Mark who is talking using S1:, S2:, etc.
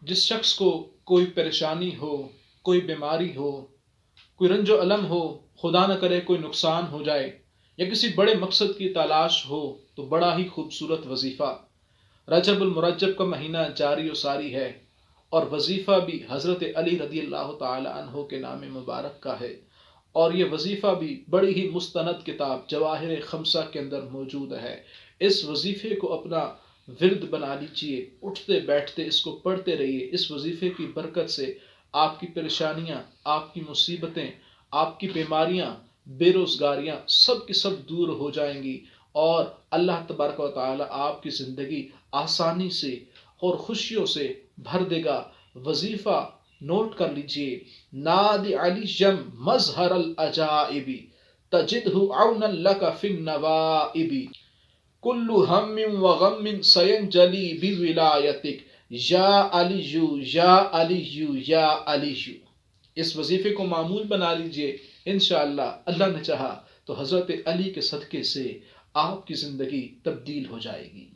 S1: جس شخص کو کوئی پریشانی ہو، کوئی بیماری ہو، کوئی رنج و الم ہو، خدا نہ کرے کوئی نقصان ہو جائے یا کسی بڑے مقصد کی تلاش ہو، تو بڑا ہی خوبصورت وظیفہ رجب المرجب کا مہینہ جاری و ساری ہے، اور وظیفہ بھی حضرت علی رضی اللہ تعالی عنہ کے نام مبارک کا ہے، اور یہ وظیفہ بھی بڑی ہی مستند کتاب جواہر خمسہ کے اندر موجود ہے۔ اس وظیفے کو اپنا ورد بنا لیجئے، اٹھتے بیٹھتے اس کو پڑھتے رہیے۔ اس وظیفے کی برکت سے آپ کی پریشانیاں، آپ کی مصیبتیں، آپ کی بیماریاں، بے روزگاریاں سب کی سب دور ہو جائیں گی، اور اللہ تبارک و تعالی آپ کی زندگی آسانی سے اور خوشیوں سے بھر دے گا۔ وظیفہ نوٹ کر لیجئے: نادی علی جم مظہر العجائب تجدہ عونا لک فی النوائب، کل ہم و غم سینجلی بولایتک، یا علی یا علی یا علی۔ اس وظیفے کو معمول بنا لیجئے، انشاءاللہ اللہ نے چاہا تو حضرت علی کے صدقے سے آپ کی زندگی تبدیل ہو جائے گی۔